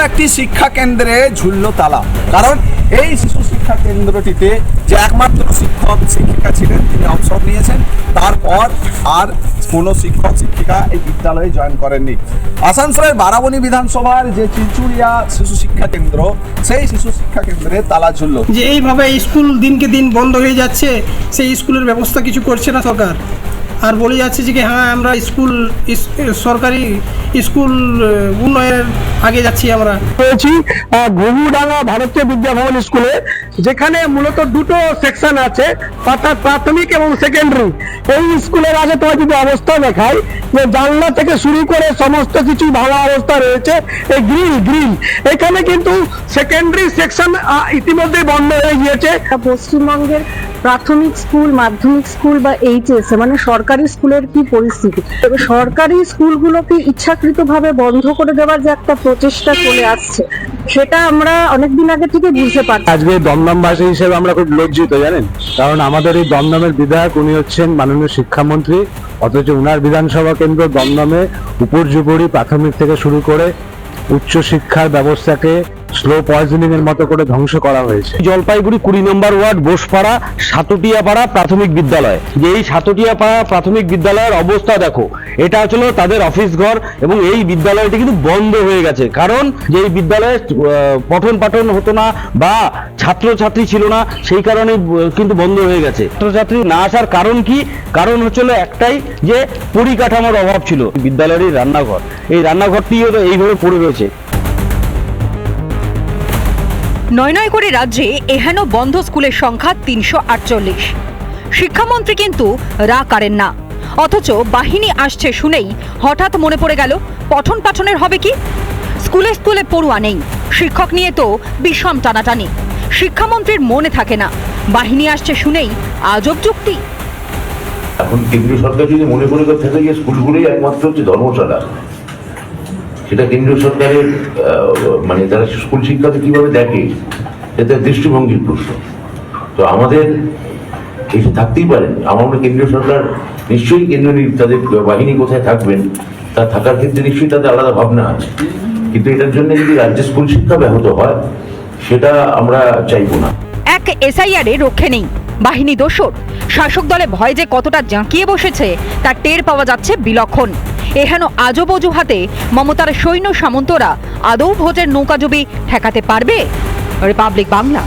একটি শিক্ষা কেন্দ্রে ঝুলল তালা। কারণ এই শিশু শিক্ষা কেন্দ্রটিতে যে একমাত্র শিক্ষক শিক্ষিকা ছিলেন তিনি অবসর নিয়েছেন, তারপর আর কোনো শিক্ষক শিক্ষিকা এই বিদ্যালয়ে জয়েন করেননি। আসানসোলের বারাবণী বিধানসভার যে চিচুড়িয়া শিশু শিক্ষা কেন্দ্র, সেই শিশু শিক্ষা কেন্দ্রে তালা ঝুলল। যে এইভাবে স্কুল দিনকে দিন বন্ধ হয়ে যাচ্ছে, সেই স্কুলের ব্যবস্থা কিছু করছে না সরকার। আর বলে যাচ্ছে যে হ্যাঁ আমরা সরকারি স্কুল উন্নয়নের আগে যাচ্ছি। আমরা রয়েছি ঘুঘুডাঙ্গা ভারতীয় বিদ্যাভবন স্কুলে, যেখানে মূলত দুটো সেকশন আছে, অর্থাৎ প্রাথমিক এবং সেকেন্ডারি। এই স্কুলের আগে তোমার যদি অবস্থা দেখায়, যে জানলা থেকে শুরু করে সমস্ত কিছু ভাঙা অবস্থা রয়েছে। এই গ্রিল এখানে কিন্তু সেকেন্ডারি সেকশন ইতিমধ্যে বন্ধ হয়ে গিয়েছে। পশ্চিমবঙ্গের প্রাথমিক স্কুল, মাধ্যমিক স্কুল বা এইচএস মানে সরকারি স্কুলের কি পরিস্থিতি? তবে সরকারি স্কুলগুলোকে ইচ্ছাকৃতভাবে বন্ধ করে দেওয়ার যে একটা প্রচেষ্টা চলে আসছে, সেটা আমরা অনেকদিন আগে থেকে বুঝতে পারছি। আজকে দমদমবাসী হিসেবে আমরা খুব লজ্জিত, জানেন, কারণ আমাদের এই দমদমের বিধায়ক উনি হচ্ছেন মাননীয় শিক্ষামন্ত্রী, অথচ উনার বিধানসভা কেন্দ্র দমদমে উপর্যুপরি প্রাথমিক থেকে শুরু করে উচ্চ শিক্ষার ব্যবস্থাকে স্লো পয়জনিং এর মতো করে ধ্বংস করা হয়েছে। জলপাইগুড়ি 20 নম্বর ওয়ার্ড বোসপাড়া সাতটিয়াপাড়া প্রাথমিক বিদ্যালয়, যে এই সাতটিয়াপাড়া প্রাথমিক বিদ্যালয়ের অবস্থা দেখো। এটা হচ্ছিল তাদের অফিস ঘর এবং এই বিদ্যালয়টি কিন্তু বন্ধ হয়ে গেছে। কারণ যে এই বিদ্যালয়ে পঠন পাঠন হতো না বা ছাত্রছাত্রী ছিল না, সেই কারণে কিন্তু বন্ধ হয়ে গেছে। ছাত্রছাত্রী না আসার কারণ কি? কারণ হচ্ছিল একটাই, যে পরিকাঠামোর অভাব ছিল। বিদ্যালয়ের রান্নাঘর, এই রান্নাঘরটিও এইভাবে পড়ে রয়েছে। নয় করে রাজ্যে এহেন বন্ধ স্কুলের সংখ্যা 348। শিক্ষামন্ত্রী কিন্তু রা করেন না, অথচ বাহিনী আসছে শুনেই হঠাৎ মনে পড়ে গেল পঠন পাঠনের হবে কি। স্কুলে স্কুলে পড়ুয়া নেই, শিক্ষক নিয়ে তো বিষম টানাটানি। শিক্ষামন্ত্রীর মনে থাকে না, বাহিনী আসছে শুনেই আজব যুক্তি। এখন কেন্দ্রীয় সরকার যদি মনে করে থাকে যে স্কুলগুলোই একমাত্র হচ্ছে ধর্মশালা, সেটা কেন্দ্রীয় সরকারের মানে তারা স্কুল শিক্ষাকে কিভাবে দেখে, এটা দৃষ্টিভঙ্গির প্রশ্ন। তো আমাদের এই থাকতেই পারেন, আমরা কেন্দ্রীয় সরকার নিশ্চয়ই কেন্দ্রীয় তাদের বাহিনী কোথায় থাকবেন, তা থাকার ক্ষেত্রে নিশ্চয়ই তাদের আলাদা ভাবনা আছে। কিন্তু এটার জন্য যদি রাজ্যের স্কুল শিক্ষা ব্যাহত হয়, সেটা আমরা চাইবো না। এক এসআইআর এ রক্ষে নেই, বাহিনী দোষর। শাসক দলে ভয় যে কতটা জাঁকিয়ে বসেছে তা টের পাওয়া যাচ্ছে বিলক্ষণ। এহেন আজব অজুহাতে মমতার সৈন্য সামন্তরা আদৌ ভোটের নৌকাজবি ঠেকাতে পারবে? রিপাবলিক বাংলা।